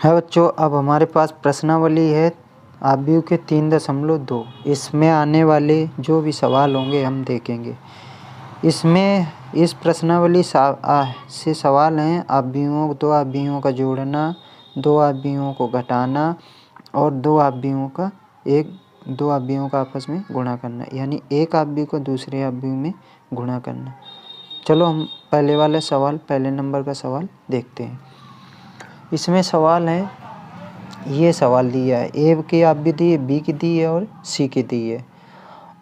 है बच्चों, अब हमारे पास प्रश्नावली है आव्यूह के 3.2। इसमें आने वाले जो भी सवाल होंगे हम देखेंगे। इसमें इस प्रश्नावली से सवाल हैं दो आव्यूहों का जोड़ना, दो आव्यूहों को घटाना और दो आव्यूहों का आपस में गुणा करना, यानी एक आव्यूह को दूसरे आव्यूह में गुणा करना। चलो हम पहले नंबर का सवाल देखते हैं। इसमें सवाल है, ये सवाल दिया है ए की आव्यूह दी है, बी की दी है और सी की दी है।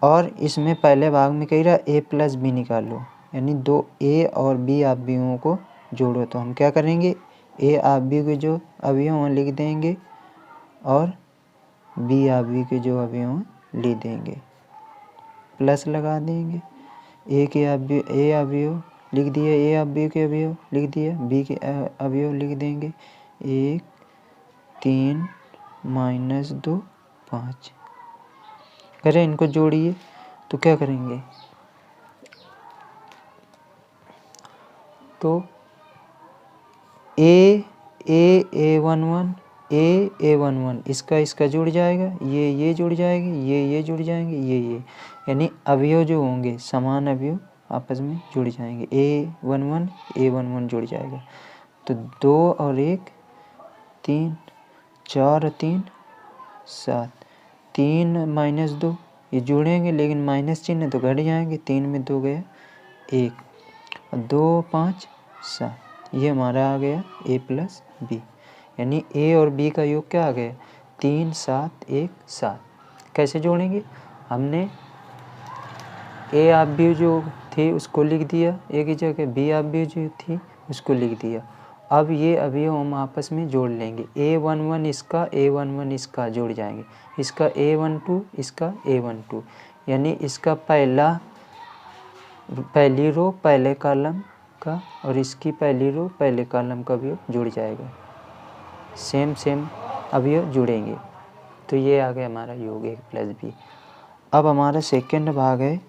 और इसमें पहले भाग में कह रहा ए प्लस बी निकालो, यानी दो ए और बी आव्यूहों को जोड़ो। तो हम क्या करेंगे, ए आव्यूह के जो अवयव हैं लिख देंगे और बी आव्यूह के जो अवयव हैं लिख देंगे, प्लस लगा देंगे। ए अवयव लिख दिया, ए आव्यूह के अवयव लिख दिया, बी के अवयव लिख देंगे। 1 3 -2 5। करें इनको जोड़िए तो क्या करेंगे, तो A11 A11 इसका जुड़ जाएगा, ये जुड़ जाएगी, ये जुड़ जाएंगे, ये यानी अवयव जो होंगे समान अवयव आपस में जुड़ जाएंगे। A11 जुड़ जाएगा। तो 2 और 1 3, 4 और 3 7, 3 -2 ये जुड़ेंगे लेकिन माइनस चिन्ह तो घट जाएंगे। 3 में 2 गया 1 और 2 5 7, ये हमारा आ गया A प्लस बी, यानी ए और बी का योग क्या आ गया 3 7 1 7। कैसे जोड़ेंगे, हमने ए आव्यूह जो थी उसको लिख दिया ए की जगह, बी आव्यूह जो थी उसको लिख दिया। अब ये अवयव हम आपस में जोड़ लेंगे। A11 इसका A11 इसका जोड़ जाएंगे, इसका A12 इसका A12, यानी इसका पहली रो पहले कॉलम का और इसकी पहली रो पहले कॉलम का अवयव जुड़ जाएगा। सेम अवयव जुड़ेंगे। तो ये आ गया हमारा योग 1 प्लस बी। अब हमारा सेकेंड भाग है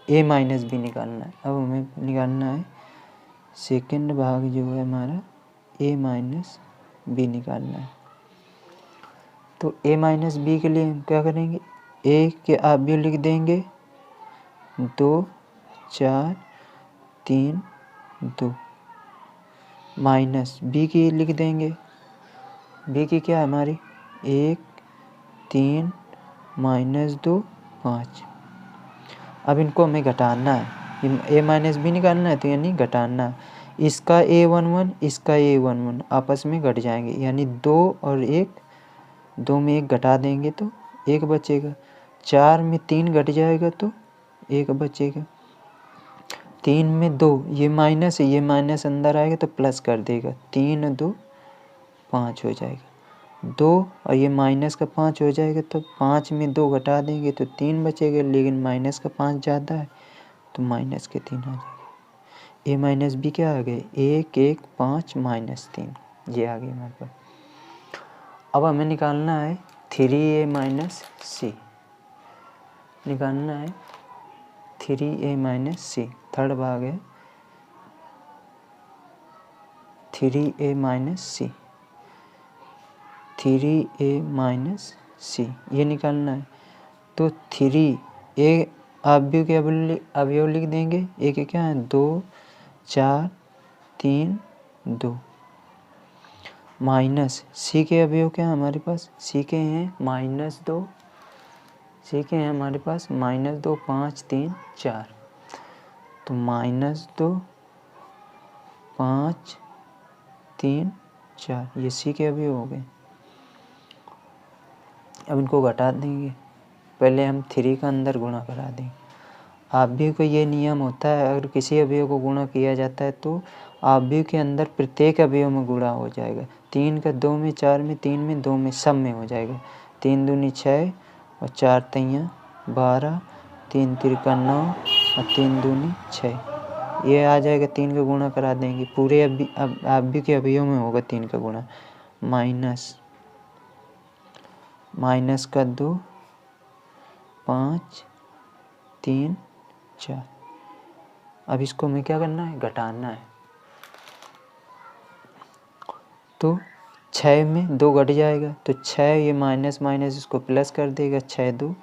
A माइनस बी निकालना है। अब हमें निकालना है सेकेंड भाग जो है हमारा A माइनस बी निकालना है। तो A माइनस बी के लिए हम क्या करेंगे, A के अवयव लिख देंगे 2 4 3 2 माइनस बी की लिख देंगे, बी की क्या है हमारी 1 3 -2 5। अब इनको हमें घटाना है, A माइनस बी निकालना है तो यानी घटाना। इसका A11 इसका A11 आपस में घट जाएंगे, यानी 2 और 1, 2 में 1 घटा देंगे तो 1 बचेगा। 4 में 3 घट जाएगा तो 1 बचेगा। 3 में 2, ये माइनस है, ये माइनस अंदर आएगा तो प्लस कर देगा, 3 2 5 हो जाएगा। 2 और ये माइनस का 5 हो जाएगा तो 5 में 2 घटा देंगे तो 3 बचेगा, लेकिन माइनस का 5 ज़्यादा है तो माइनस के 3 आ जाएगा। A माइनस बी क्या आ गए 1 1 5 -3, ये आ गया हमारे पास। अब हमें निकालना है 3A माइनस सी, निकालना है 3A माइनस सी। थर्ड भाग है 3A माइनस सी, 3A माइनस सी ये निकालना है। तो 3A अवयव के अवयव लिख देंगे। ए के क्या है 2 4 3 2 माइनस सी के अवयव क्या है हमारे पास, सी के हैं -2, सी के हैं हमारे पास -2 5 3 4, तो -2 5 3 4 ये सी के अवयव हो गए। अब इनको घटा देंगे, पहले हम 3 का अंदर गुणा करा देंगे। आव्यूह का ये नियम होता है, अगर किसी अवयव को गुणा किया जाता है तो आव्यूह के अंदर प्रत्येक अवयव में गुणा हो जाएगा। 3 का 2 में 4 में 3 में 2 में सब में हो जाएगा। 3 दूनी 6 और 4 तियाँ 12, 3 तिरका 9 और 3 दूनी 6, ये आ जाएगा। 3 का गुणा करा देंगे, पूरे आव्यूह के अवयव में होगा 3 का गुणा। माइनस का 2 5 3 4। अब इसको हमें क्या करना है, घटाना है। तो 6 में 2 घट जाएगा तो 6 ये माइनस माइनस इसको प्लस कर देगा, 6 2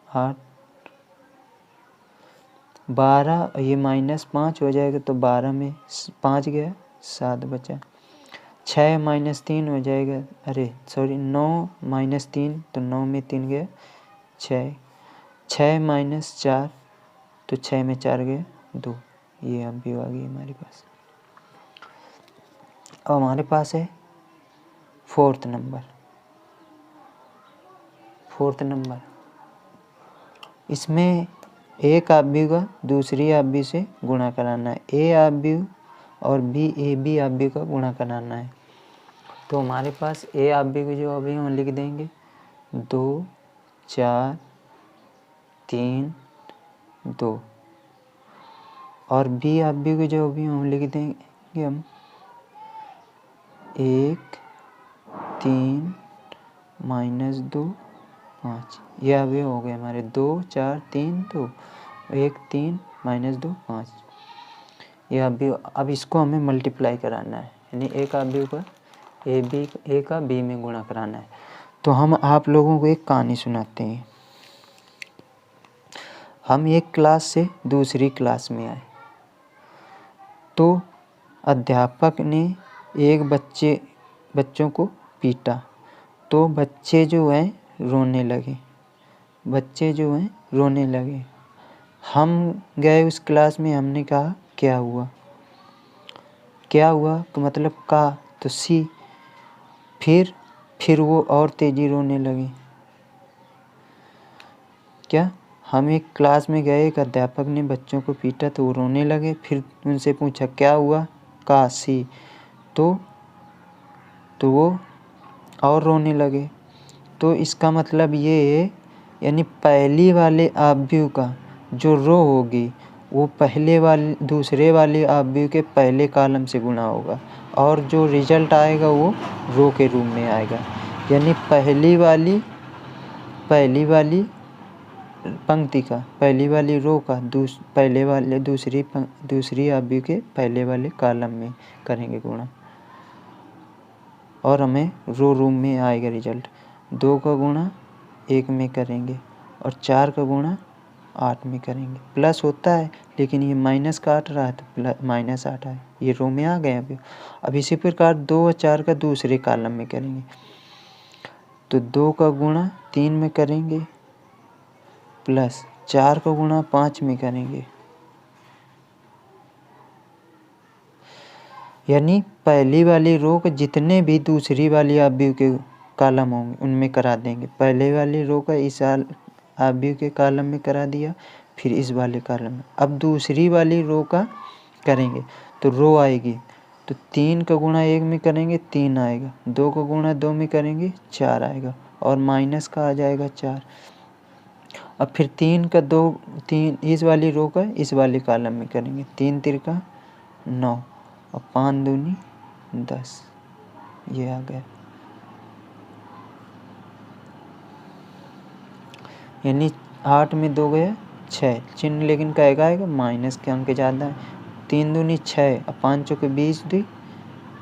8, 12 ये माइनस 5 हो जाएगा तो 12 में 5 गया 7 बचा, 6 माइनस 3 हो जाएगा, अरे सॉरी 9 माइनस 3 तो 9 में 3 गया 6, 6 माइनस 4 तो 6 में 4 गया 2, ये अब भी आ गई हमारे पास। अब हमारे पास है फोर्थ नंबर। इसमें एक आव्यूह का दूसरी आव्यूह से गुणा कराना है, ए आव्यूह और बी आव्यूह का गुणा कराना है। तो हमारे पास ए आव्यूह के जो अवयव हम लिख देंगे 2 4 3 2 और बी आव्यूह के जो अवयव हम लिख देंगे हम 1 3 माइनस 2 5, ये अवयव हो गए हमारे 2 4 3 2, 1 3 माइनस 2 5, ये अवयव। अब इसको हमें मल्टीप्लाई कराना है, यानी एक अवयव का ए का बी में गुणा कराना है। तो हम आप लोगों को एक कहानी सुनाते हैं। हम एक क्लास से दूसरी क्लास में आए तो अध्यापक ने एक बच्चों को पीटा तो बच्चे जो हैं रोने लगे। हम गए उस क्लास में, हमने कहा क्या हुआ तो मतलब का तो सी, फिर वो और तेजी रोने लगे। क्या हम एक क्लास में गए, एक अध्यापक ने बच्चों को पीटा तो वो रोने लगे, फिर उनसे पूछा क्या हुआ, का सी, तो वो और रोने लगे। तो इसका मतलब ये है, यानी पहली वाले आव्यूह का जो रो होगी वो दूसरे वाले आव्यूह के पहले कॉलम से गुणा होगा और जो रिजल्ट आएगा वो रो के रूप में आएगा। यानी पहली वाली पंक्ति का, पहली वाली रो का दूसरी आव्यूह के पहले वाले कॉलम में करेंगे गुणा और हमें रो रूम में आएगा रिजल्ट। 2 का गुणा 1 में करेंगे और 4 का गुणा 8 में करेंगे। प्लस होता है लेकिन ये माइनस काट रहा है तो माइनस 8 है, ये रो में आ गए। अब इसी प्रकार 2 और 4 का दूसरे कॉलम में करेंगे तो 2 का गुणा 3 में करेंगे प्लस 4 का गुणा 5 में करेंगे, यानी पहली वाली रो के जितने भी दूसरी वाली आव्यूह के कॉलम होंगे उनमें करा देंगे। पहले वाली रो का इस आव्यूह के कॉलम में करा दिया, फिर इस वाले कॉलम में। अब दूसरी वाली रो का करेंगे तो रो आएगी तो 3 का गुणा 1 में करेंगे 3 आएगा, 2 का गुणा 2 में करेंगे 4 आएगा और माइनस का आ जाएगा 4। अब फिर 3 इस वाली रो का इस वाले कॉलम में करेंगे, 3 तिरका 9 और 5 दूनी 10, ये आ गया। यानी 8 में 2 गया 6, चिन्ह लेकिन कहेगा आएगा माइनस के अंक ज़्यादा है। 3 दूनी 6 और 5 चौके 20 2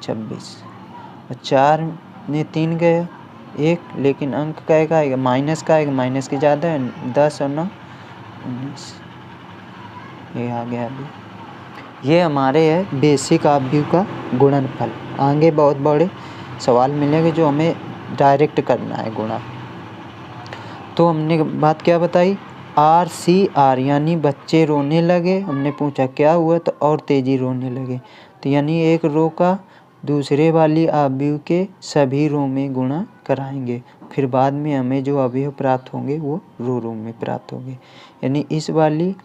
26 और 4 में 3 गया 1, लेकिन अंक कहेगा आएगा माइनस का आएगा, माइनस के ज़्यादा है 10 और 9 19, ये आ गया। अभी ये हमारे है बेसिक आव्यूह का गुणनफल। आगे बहुत बड़े सवाल मिलेंगे जो हमें डायरेक्ट करना है गुणा। तो हमने बात क्या बताई, RCR यानी बच्चे रोने लगे। हमने पूछा क्या हुआ तो और तेजी रोने लगे। तो यानी एक रो का दूसरे वाली आव्यूह के सभी रो में गुणा कराएंगे, फिर बाद में हमें जो अवयव प्राप्त होंगे वो रो में प्राप्त होंगे। यानी इस वाली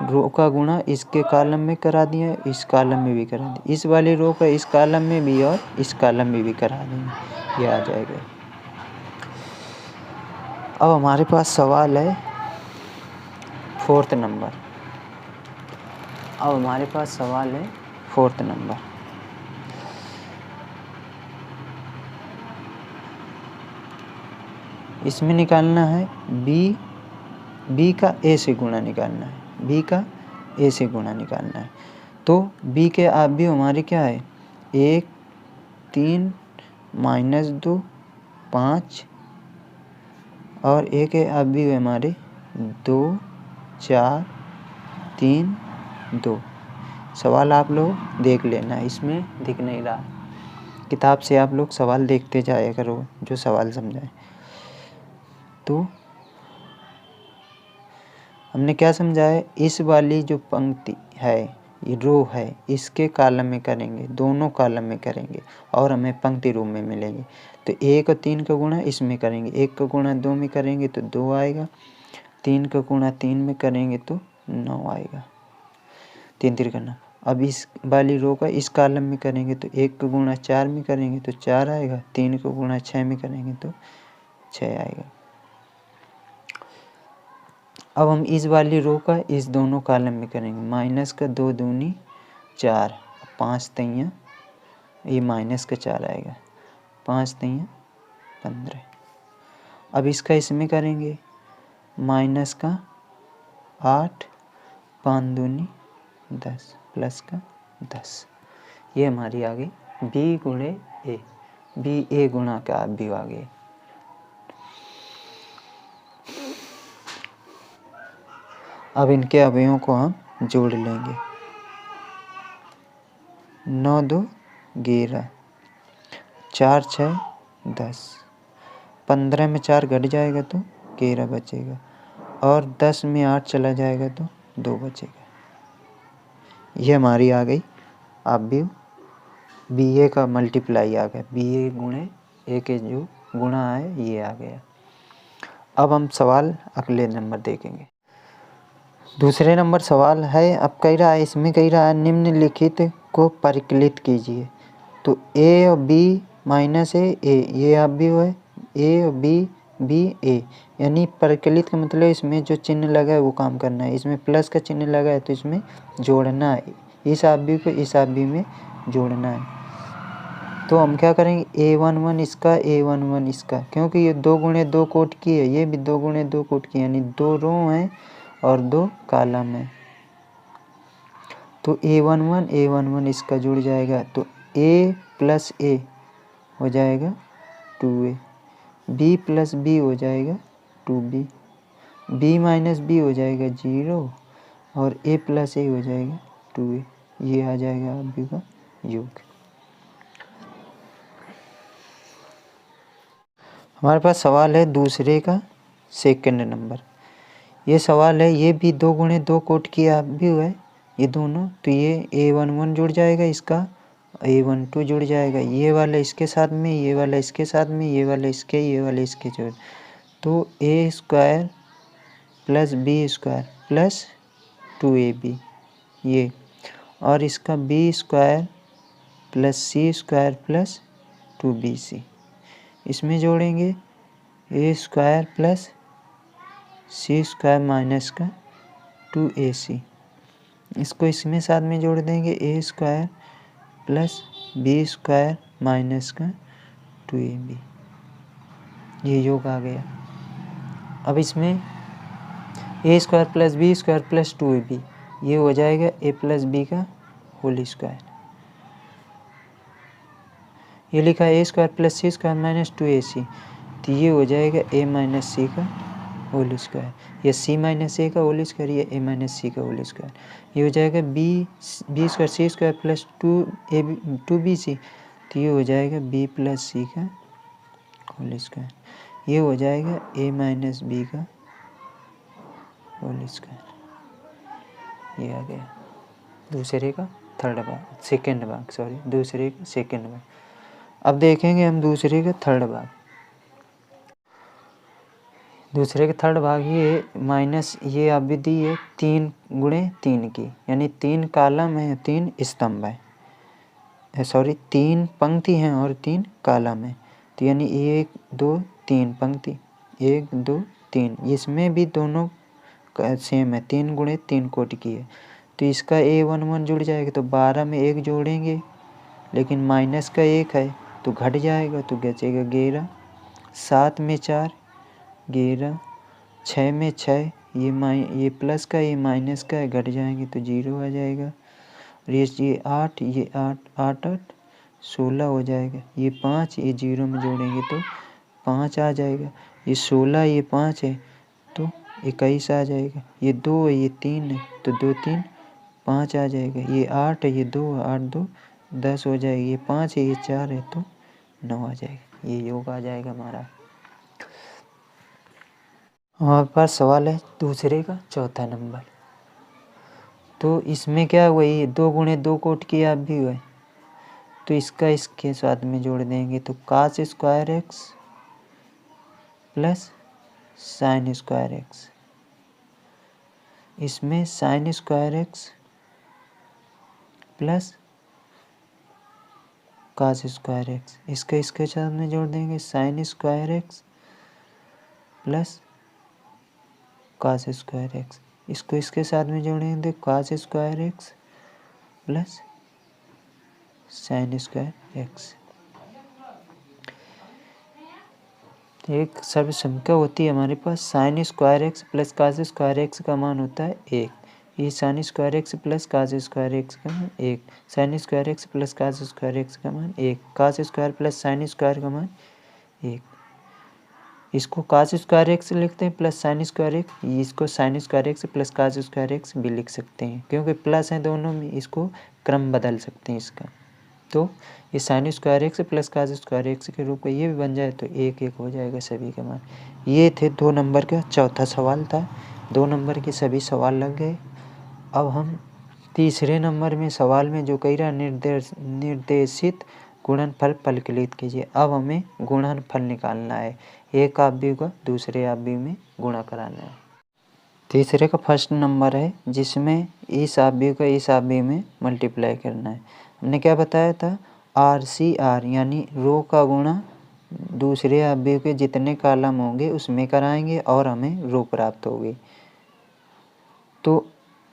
रो का गुणा इसके कॉलम में करा दिया, इस कॉलम में भी करा दिया, इस वाली रो का इस कॉलम में भी और इस कॉलम में भी करा देंगे, ये आ जाएगा। अब हमारे पास सवाल है फोर्थ नंबर। इसमें निकालना है बी का ए से गुणा निकालना है। तो बी के आव्यूह हमारे क्या है 1 3 -2 5 और एक है अब भी हमारे 2 4 3 2। सवाल आप लोग देख लेना, इसमें दिख नहीं रहा, किताब से आप लोग सवाल देखते जाया करो जो सवाल समझाए। तो हमने क्या समझा है, इस वाली जो पंक्ति है, ये रो है, इसके कॉलम में करेंगे, दोनों कॉलम में करेंगे और हमें पंक्ति रूप में मिलेंगे। तो 1 और 3 का गुणा इसमें करेंगे, 1 का गुणा 2 में करेंगे तो 2 आएगा, 3 का गुणा 3 में करेंगे तो 9 आएगा, 3 3 का 9। अब इस वाली रो का इस कॉलम में करेंगे तो 1 का गुणा 4 में करेंगे तो 4 आएगा, 3 का गुणा 6 में करेंगे तो 6 आएगा। अब हम इस वाली रो का इस दोनों कॉलम में करेंगे, माइनस का 2 दूनी 4, 5 तियाँ, ये माइनस का 4 आएगा, 5 तियाँ 15। अब इसका इसमें करेंगे, माइनस का 8, 5 दूनी 10 प्लस का 10। ये हमारी आ गई बी गुणे ए, बी ए गुणा का आप भी आ गए। अब इनके अवयवों को हम जोड़ लेंगे, 9 2 11, 4 6 10, 15 में 4 घट जाएगा तो 11 बचेगा और 10 में 8 चला जाएगा तो 2 बचेगा। ये हमारी आ गई आप भी बी ए का मल्टीप्लाई आ गया, बी ए गुणे ए के जो गुणा है ये आ गया। अब हम सवाल अगले नंबर देखेंगे। दूसरे नंबर सवाल है, अब कह रहा है, इसमें कह रहा है निम्नलिखित को परिकलित कीजिए। तो ए और बी माइनस ए, ये आप भी है, ए और बी ए, यानी परिकलित का मतलब इसमें जो चिन्ह लगा है वो काम करना है। इसमें प्लस का चिन्ह लगा है तो इसमें जोड़ना है, इस आप भी को इस आप भी में जोड़ना है। तो हम क्या करेंगे, a11 इसका a11 इसका, क्योंकि ये 2 गुणे 2 कोट की है, ये भी 2 गुणे 2 कोट की, यानी 2 रो हैं और 2 कॉलम है। तो a11 इसका जुड़ जाएगा तो a प्लस a हो जाएगा 2a, b प्लस b हो जाएगा 2b, b माइनस b हो जाएगा 0 और a प्लस a हो जाएगा 2a। ये आ जाएगा आप भी का योग। हमारे पास सवाल है दूसरे का सेकंड नंबर। ये सवाल है, ये भी 2 गुणे 2 कोट की आप भी है ये दोनों, तो ये a11 जुड़ जाएगा, इसका a12 जुड़ जाएगा, ये वाला इसके साथ में, ये वाला इसके साथ में, ये वाला इसके, ये वाला इसके जोड़, तो a square plus b square plus 2ab ये, और इसका b square plus c square plus 2bc, इसमें जोड़ेंगे a square plus c square minus का 2ac, इसको इसमें साथ में जोड़ देंगे a square plus b square minus का 2ab, ये योग आ गया। अब इसमें a square plus b square plus 2ab, ये हो जाएगा a प्लस b का होल स्क्वायर, ये लिखा है a square plus c square minus 2ac, तो ये हो जाएगा a माइनस c का होल स्क्वायर, ये c माइनस a का होल स्क्वायर, ये a माइनस c का होल स्क्वायर, ये हो जाएगा b square c square plus 2bc, तो ये हो जाएगा b प्लस c का होल स्क्वायर, ये हो जाएगा a माइनस b का होल स्क्वायर। ये आ गया दूसरे का थर्ड भाग, सेकेंड भाग, सॉरी दूसरे का सेकेंड भाग। अब देखेंगे हम दूसरे का थर्ड भाग। दूसरे का थर्ड भाग ये माइनस ये अवधि है 3 गुणे 3 की, यानी 3 कॉलम है 3 स्तंभ है, सॉरी 3 पंक्ति हैं और 3 कॉलम है, तो यानी 1 2 3 पंक्ति 1 2 3, इसमें भी दोनों सेम है, 3 गुणे 3 कोटि की है, तो इसका a11 जुड़ जाएगा, तो 12 में 1 जोड़ेंगे, लेकिन माइनस का 1 है तो घट जाएगा, तो बचेगा 11, 7 में 4 11, 6 में 6, ये प्लस का ये माइनस का है, घट जाएंगे तो 0 आ जाएगा, और ये 8 ये 8 8 8 16 हो जाएगा। ये 5 ये 0 में जोड़ेंगे तो 5 आ जाएगा। ये 16 ये 5 है तो 21 आ जाएगा। ये 2 है ये 3 है तो 2 3 5 आ जाएगा। ये 8 है ये 2 है 8 2 10 हो जाएगा। ये 5 है ये 4 है तो 9 आ जाएगा। ये योग आ जाएगा हमारा। हमारे पास सवाल है दूसरे का चौथा नंबर। तो इसमें क्या हुआ, ये 2 गुणे 2 कोट की आप भी हुआ, तो इसका इसके साथ में जोड़ देंगे तो cos square x plus sine square x. इसमें sine square x plus cos square x, इसका इसके साथ में जोड़ देंगे sine square x plus cos square x. इसको इसके साथ में जोड़ेंगे तो cos square x plus sine square x. एक सर्व संख्या होती है हमारे पास sine square x plus cos square x का मान होता है 1। ये sine square x plus cos square x का मान 1, sign square x plus cos square x का मान 1, cos square plus sine square का मान 1। इसको cos स्क्वायर एक्स लिखते हैं प्लस साइन स्क्वायर एक्स, इसको sign square x plus cos square x भी लिख सकते हैं क्योंकि प्लस हैं दोनों में, इसको क्रम बदल सकते हैं इसका। तो ये sine square x plus cos square x के रूप में ये भी बन जाए तो 1 1 हो जाएगा सभी के मान। ये थे 2 नंबर का चौथा सवाल था। 2 नंबर के सभी सवाल लग गए। अब हम तीसरे नंबर में सवाल में जो कह रहा निर्देशित गुणनफल परिकलित कीजिए। अब हमें गुणनफल निकालना है, एक आव्यूह का दूसरे आव्यूह में गुणा कराना है। तीसरे का फर्स्ट नंबर है जिसमें इस आव्यूह का इस आव्यूह में मल्टीप्लाई करना है। हमने क्या बताया था, RCR यानी रो का गुणा दूसरे आव्यूह के जितने कॉलम होंगे उसमें कराएंगे और हमें रो प्राप्त होगी। तो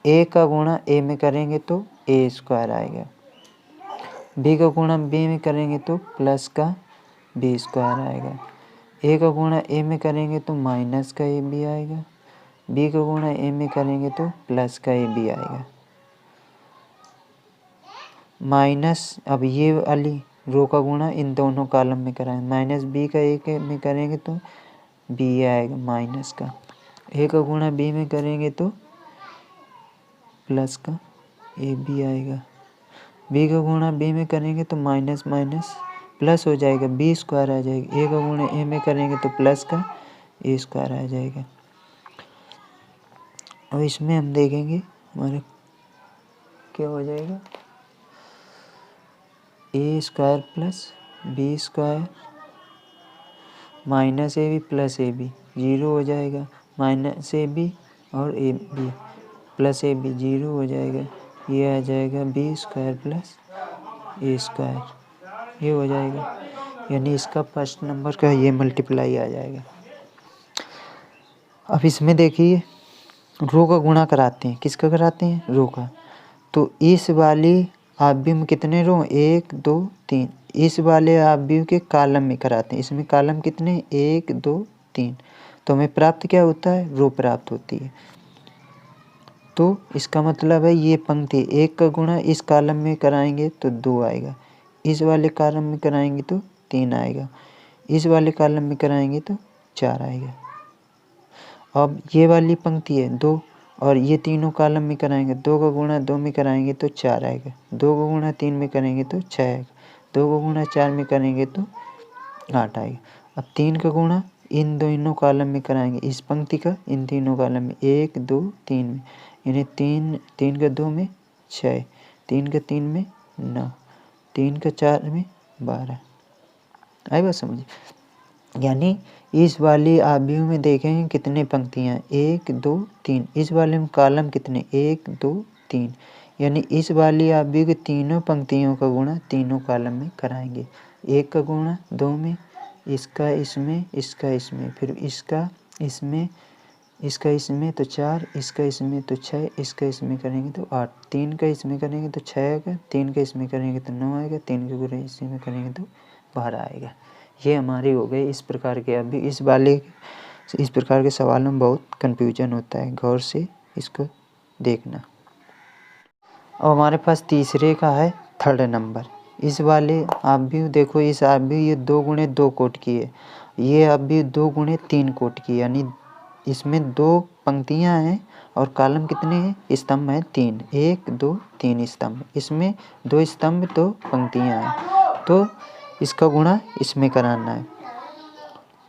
A का गुणा A में करेंगे तो A स्क्वायर आएगा, B का गुणा B में करेंगे तो प्लस का B स्क्वायर आएगा, A का गुणा A में करेंगे तो माइनस का AB आएगा, B का गुणा A में करेंगे तो प्लस का AB आएगा। माइनस अब ये वाली रो का गुणा इन दोनों कॉलम में कराएं, माइनस B का A में करेंगे तो B आएगा माइनस का, A का गुणा B में करेंगे तो प्लस का AB आएगा, B का गुणा B में करेंगे तो माइनस माइनस प्लस हो जाएगा, B स्क्वायर आ जाएगा, A का गुणा A में करेंगे तो प्लस का A स्क्वायर आ जाएगा। और इसमें हम देखेंगे हमारे क्या हो जाएगा, A square plus B square minus AB plus AB 0 हो जाएगा, माइनस AB और AB प्लस AB 0 हो जाएगा। ये आ जाएगा B square plus A square, ये हो जाएगा, यानी इसका फर्स्ट नंबर का ये मल्टीप्लाई आ जाएगा। अब इसमें देखिए रो का गुणा कराते हैं, किसका कराते हैं, रो का। तो इस वाली आव्यूह में कितने रो, 1 2 3, इस वाले आव्यूह के कॉलम में कराते हैं। इसमें कॉलम कितने, 1 2 3, तो हमें प्राप्त क्या होता है, रो प्राप्त होती है। तो इसका मतलब है ये पंक्ति 1 का गुणा इस कॉलम में कराएंगे तो 2 आएगा, इस वाले कॉलम में कराएंगे तो 3 आएगा, इस वाले कॉलम में कराएंगे तो 4 आएगा। अब ये वाली पंक्ति है 2 और ये तीनों कॉलम में कराएंगे, 2 का गुणा 2 में कराएंगे तो 4 आएगा, 2 का गुणा 3 में करेंगे तो 6 आएगा, 2 का गुणा 4 में करेंगे तो 8 आएगा। अब 3 का गुणा इन दोनों कॉलम में कराएंगे, इस पंक्ति का इन तीनों कॉलम में 1 2 3 में, यानी 3 का 2 में 6, 3 का 3 में 9, 3 का 4 में 12। आई बात समझिए, यानी इस वाली आव्यूह में देखेंगे कितने पंक्तियाँ, 1 2 3, इस वाले में कॉलम कितने, 1 2 3, यानी इस वाली आव्यूह की तीनों पंक्तियों का गुणा तीनों कॉलम में कराएंगे। 1 का गुणा 2 में, इसका इसमें, इसका इसमें, फिर इसका इसमें, इसका इसमें तो 4, इसका इसमें तो 6, इसका इसमें करेंगे तो 8, 3 का इसमें करेंगे तो 6 आएगा, 3 का इसमें करेंगे तो 9 आएगा, 3 का गुणा इसमें करेंगे तो 12 आएगा। ये हमारे हो गए इस प्रकार के। अभी इस प्रकार के सवालों में बहुत कन्फ्यूजन होता है, गौर से इसको देखना। अब हमारे पास तीसरे का है थर्ड नंबर। इस वाले आप भी देखो, इस आप भी ये 2 गुणे 2 कोट की है, ये आप भी 2 गुणे 3 कोट की, यानी इसमें 2 पंक्तियाँ हैं और कॉलम कितने हैं, स्तंभ हैं 3, 1 2 3 स्तंभ, इसमें 2 स्तंभ 2 पंक्तियाँ हैं, तो इसका गुणा इसमें कराना है।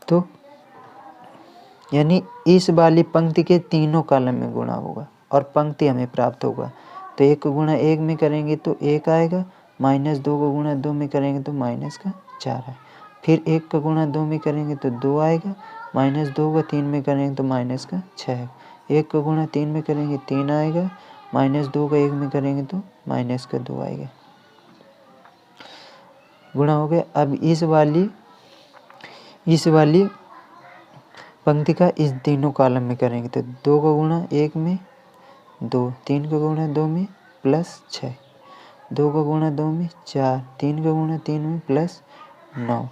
तो यानी इस वाली पंक्ति के तीनों कॉलम में गुणा होगा और पंक्ति हमें प्राप्त होगा। तो 1 को गुणा 1 में करेंगे तो 1 आएगा, -2 को गुणा 2 में करेंगे तो -4 है। फिर 1 का गुणा 2 में करेंगे तो 2 आएगा, -2 का 3 में करेंगे तो -6 है। 1 का गुणा 3 में करेंगे 3 आएगा, -2 का 1 में करेंगे तो -2 आएगा। गुणा हो गया। अब इस वाली पंक्ति का इस तीनों कॉलम में करेंगे तो 2 का गुणा 1 में 2, 3 का गुणा 2 में +6, 2 का गुणा 2 में 4, 3 का गुणा 3 में +9।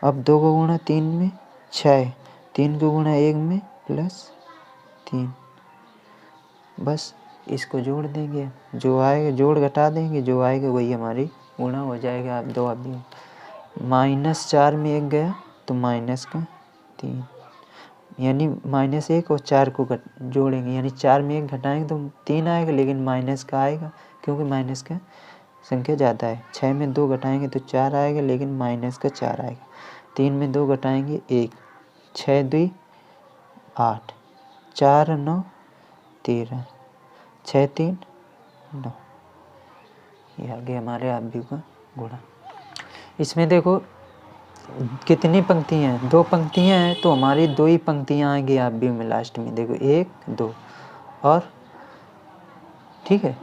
अब 2 का गुणा 3 में 6, 3 का गुणा 1 में +3। बस इसको जोड़ देंगे, जो आएगा जोड़ घटा देंगे, जो आएगा वही हमारी गुणा हो जाएगा। आप 2 अभी -4 में 1 गया तो -3, यानी -1 और 4 को जोड़ेंगे, यानी 4 में 1 घटाएंगे तो 3 आएगा, लेकिन माइनस का आएगा क्योंकि माइनस का संख्या ज़्यादा है। 6 में 2 घटाएंगे तो 4 आएगा, लेकिन माइनस का 4 आएगा। 3 में 2 घटाएंगे 1, 6 2 8, 4 9 13, 6 3 9। ये आ गया हमारे आव्यूह का गुणा। इसमें देखो कितनी पंक्तियाँ हैं, 2 पंक्तियाँ हैं, तो हमारी 2 ही पंक्तियाँ आएंगी आव्यूह में लास्ट में। देखो 1 2 और ठीक है,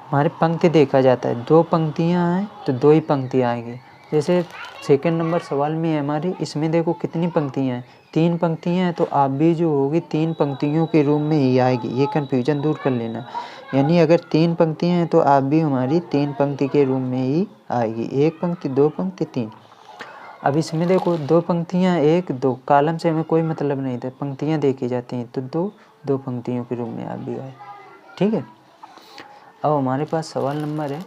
हमारे पंक्ति देखा जाता है, 2 पंक्तियाँ हैं तो 2 ही पंक्तियाँ आएंगी। जैसे सेकंड नंबर सवाल में है हमारे, इसमें देखो कितनी पंक्तियाँ हैं, 3 पंक्तियाँ हैं, तो आव्यूह जो होगी 3 पंक्तियों के रूप में ही आएगी। ये कन्फ्यूजन दूर कर लेना, यानी अगर 3 पंक्तियाँ हैं तो आव्यूह हमारी 3 पंक्ति के रूप में ही आएगी, 1 पंक्ति 2 पंक्ति 3। अब इसमें देखो 2 पंक्तियाँ 1 2, कॉलम से हमें कोई मतलब नहीं था, पंक्तियाँ देखी जाती हैं, तो 2 पंक्तियों के रूप में आव्यूह है। ठीक है, अब हमारे पास सवाल नंबर है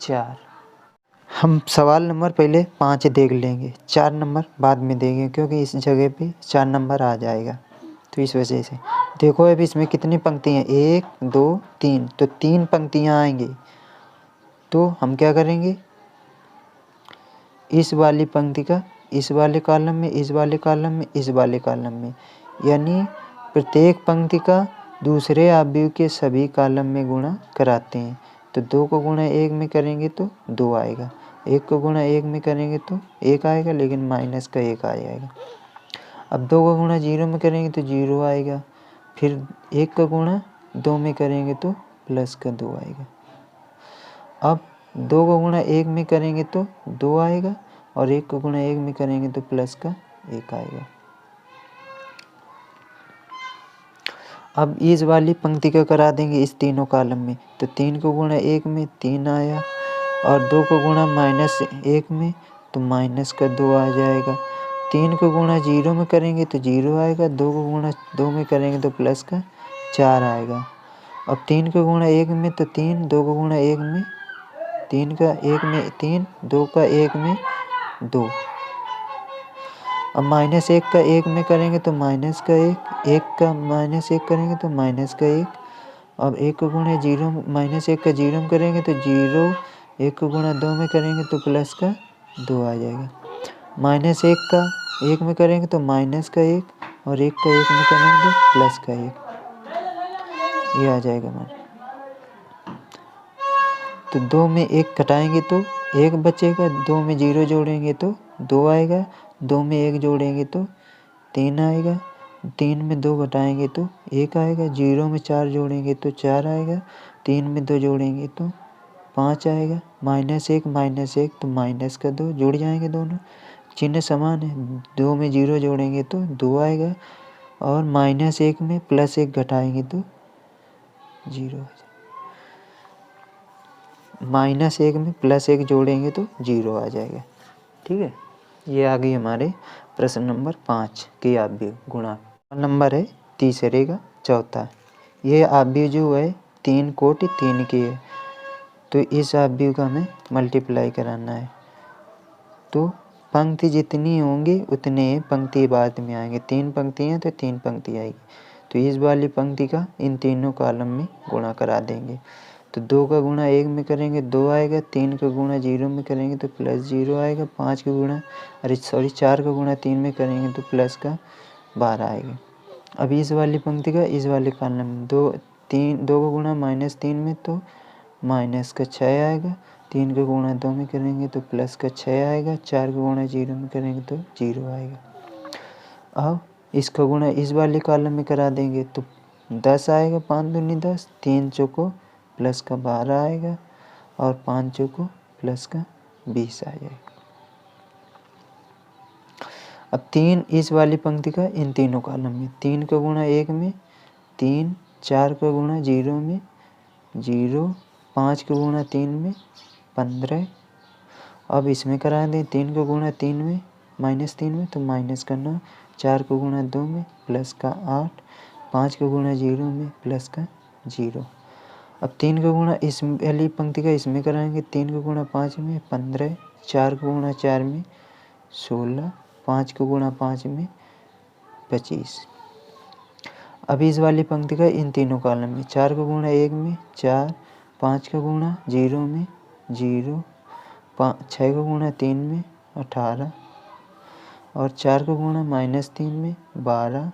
4। हम सवाल नंबर पहले 5 देख लेंगे, 4 नंबर बाद में देंगे, क्योंकि इस जगह पे 4 नंबर आ जाएगा, तो इस वजह से। देखो अब इसमें कितनी पंक्तियाँ, 1 2 3, तो 3 पंक्तियाँ आएंगी। तो हम क्या करेंगे, इस वाली पंक्ति का इस वाले कॉलम में, इस वाले कॉलम में, इस वाले कॉलम में, यानी प्रत्येक पंक्ति का दूसरे आव्यूह के सभी कॉलम में गुणा कराते हैं। तो 2 को गुणा 1 में करेंगे तो 2 आएगा, 1 को गुणा 1 में करेंगे तो 1 आएगा, लेकिन माइनस का 1 आ जाएगा। अब 2 का गुणा 0 में करेंगे तो 0 आएगा, फिर 1 का गुणा 2 में करेंगे तो प्लस का 2 आएगा। अब 2 का गुणा 1 में करेंगे तो 2 आएगा, और 1 का गुणा 1 में करेंगे तो प्लस का 1 आएगा। अब इस वाली पंक्ति का करा देंगे इस तीनों कॉलम में, तो 3 को गुणा 1 में 3 आया, और 2 को गुणा -1 में तो माइनस का 2 आ जाएगा। 3 को गुणा 0 में करेंगे तो 0 आएगा, 2 को गुणा 2 में करेंगे तो प्लस का 4 आएगा। अब 3 को गुणा 1 में तो 3, 2 को गुणा 1 में 3 का 1 में 3, 2 का 1 में 2। अब -1 का 1 में करेंगे तो माइनस का 1, 1 का -1 करेंगे तो माइनस का 1। अब 1 को गुणा 0 -1 का 0 में करेंगे तो 0, 1 को गुणा 2 में करेंगे तो प्लस का 2 आ जाएगा। -1 का 1 में करेंगे तो माइनस का 1, और 1 का 1 में करेंगे तो प्लस का 1, ये आ जाएगा हमारा। तो 2 में 1 घटाएंगे तो 1 बचेगा, 2 में 0 जोड़ेंगे तो 2 आएगा, 2 में 1 जोड़ेंगे तो 3 आएगा, 3 में 2 घटाएंगे तो 1 आएगा, 0 में 4 जोड़ेंगे तो 4 आएगा, 3 में 2 जोड़ेंगे तो 5 आएगा, -1 तो माइनस का 2, जुड़ जाएंगे दोनों, चिन्ह समान है। 2 में 0 जोड़ेंगे तो 2 आएगा, और -1 में +1 घटाएंगे तो 0 आ जाएगा। -1 में +1 जोड़ेंगे तो 0 आ जाएगा। ठीक है, ये आ गई हमारे प्रश्न नंबर 5 की आव्यूह गुणा। नंबर है तीसरे का चौथा, ये आव्यूह जो है 3 कोटि 3 की है, तो इस आव्यूह का हमें मल्टीप्लाई कराना है। तो पंक्ति जितनी होंगी उतने पंक्ति बाद में आएंगे। 3 पंक्ति हैं तो 3 पंक्ति आएगी। तो इस वाली पंक्ति का इन तीनों कॉलम में गुणा करा देंगे। तो 2 का गुणा 1 में करेंगे 2 आएगा, 3 का गुणा 0 में करेंगे तो +0 आएगा, 5 का गुणा 4 का गुणा 3 में करेंगे तो प्लस का 12 आएगा। अब इस वाली पंक्ति का इस वाले कॉलम में 2 का गुणा -3 में तो माइनस का 6 आएगा, 3 का गुणा 2 में करेंगे तो प्लस का 6 आएगा, 4 का गुणा 0 में करेंगे तो 0 आएगा। अब इसका गुणा इस वाले कॉलम में करा देंगे तो 10 आएगा, 5 दूनी 10, 3 चौको प्लस का 12 आएगा और 5 चौको प्लस का 20 आ जाएगा। अब 3 इस वाली पंक्ति का इन तीनों कॉलम में 3 का गुणा 1 में 3, 4 का गुणा 0 में 0, 5 का गुणा 3 में 15। अब इसमें करा दें 3 का गुणा 3 में -3 में तो माइनस का 9, 4 का गुणा 2 में प्लस का 8, 5 का गुणा 0 में प्लस का 0। अब 3 का गुणा इस वाली पंक्ति का इसमें कराएंगे 3 का गुणा 5 में 15, 4 का गुणा 4 में 16, 5 का गुणा 5 में 25। अब इस वाली पंक्ति का इन तीनों कॉलम में 4 का गुणा 1 में 4, 5 का गुणा 0 में 0, 6 का गुणा 3 में 18 और 4 का गुणा -3 में 12,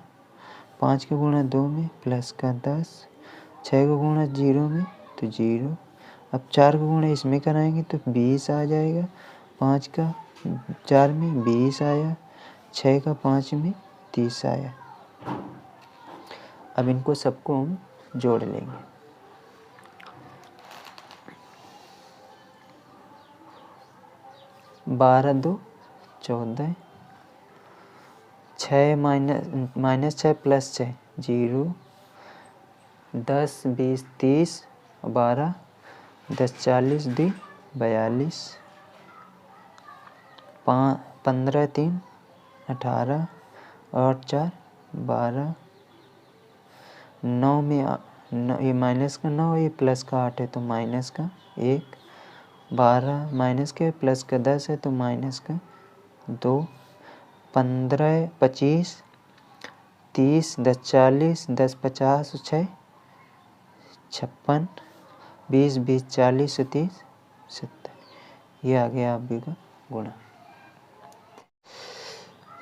5 का गुणा 2 में प्लस का 10, 6 का गुणा 0 में तो 0। अब 4 का गुणा इसमें कराएंगे तो 20 आ जाएगा, 5 का 4 में 20 आया, 6 का 5 में 30 आया। अब इनको सबको हम जोड़ लेंगे। बारह 2 14, 6 -6 प्लस 6 0, 10 20 30 12, 10 40 2 42, 15 3 18 और 4 12, 9 में ये माइनस का 9 ये प्लस का 8 है तो माइनस का 1, 12 माइनस के प्लस का 10 है तो माइनस का 2, 15 25 30 10 40 10 50 6 56, 20 20 40 30 70। ये आ गया आव्यूह का गुणा।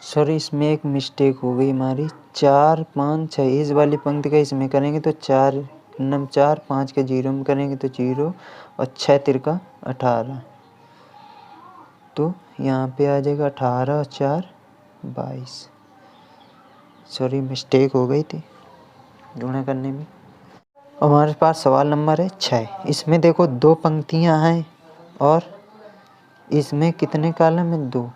सॉरी इसमें एक मिस्टेक हो गई हमारी। 4 5 6 इस वाली पंक्ति का इसमें करेंगे तो 4 5 के 0 में करेंगे तो 0 और 6 तिरका 18 तो यहाँ पे आ जाएगा 18 और 4 22। सॉरी मिस्टेक हो गई थी गुणा करने में। हमारे पास सवाल नंबर है 6। इसमें देखो 2 पंक्तियाँ हैं और इसमें कितने कॉलम हैं 2।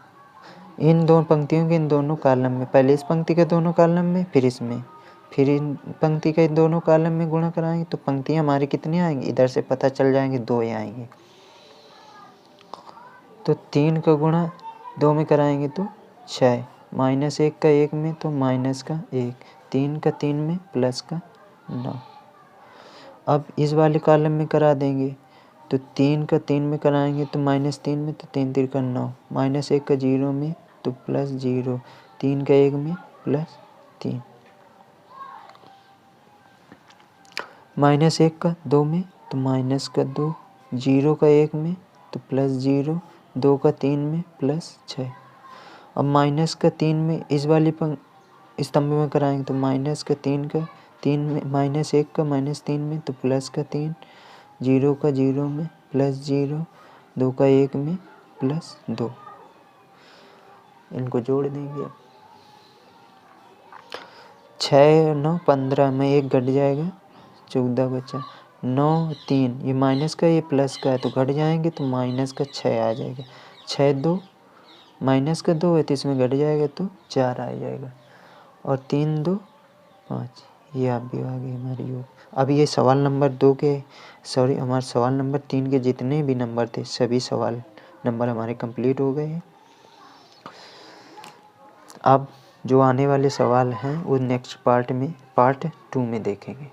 इन 2 पंक्तियों के इन दोनों कॉलम में, पहले इस पंक्ति के दोनों कॉलम में फिर इसमें, फिर इन पंक्ति के दोनों कॉलम में गुणा कराएंगे तो पंक्तियाँ हमारी कितनी आएंगी इधर से पता चल जाएंगे 2 ही आएंगे। तो 3 का गुणा 2 में कराएंगे तो 6, -1 का 1 में तो माइनस का 1, 3 का 3 में प्लस का 9। अब इस वाले कॉलम में करा देंगे तो 3 का 3 में कराएंगे तो -3 में तो 3 3 का 9, -1 का 0 में तो +0, 3 का 1 में +3, -1 का 2 में तो माइनस का 2, 0 का 1 में तो +0, 2 का 3 में +6। अब माइनस का 3 में इस वाली स्तंभ में कराएंगे तो माइनस का 3 का 3 में -1 का -3 में तो प्लस का 3, 0 का 0 में +0, 2 का 1 में +2। इनको जोड़ देंगे। 6 और 9 15 में 1 घट जाएगा 14 बचा, 9 3 ये माइनस का ये प्लस का है तो घट जाएंगे तो माइनस का 6 आ जाएगा, 6 2 माइनस का 2 है तो इसमें घट जाएगा तो 4 आ जाएगा और 3 2 5। ये आप भी आ गई हमारी योग। अब ये सवाल नंबर 2 के हमारे सवाल नंबर 3 के जितने भी नंबर थे सभी सवाल नंबर हमारे कंप्लीट हो गए हैं। अब जो आने वाले सवाल हैं वो नेक्स्ट पार्ट 2 में देखेंगे।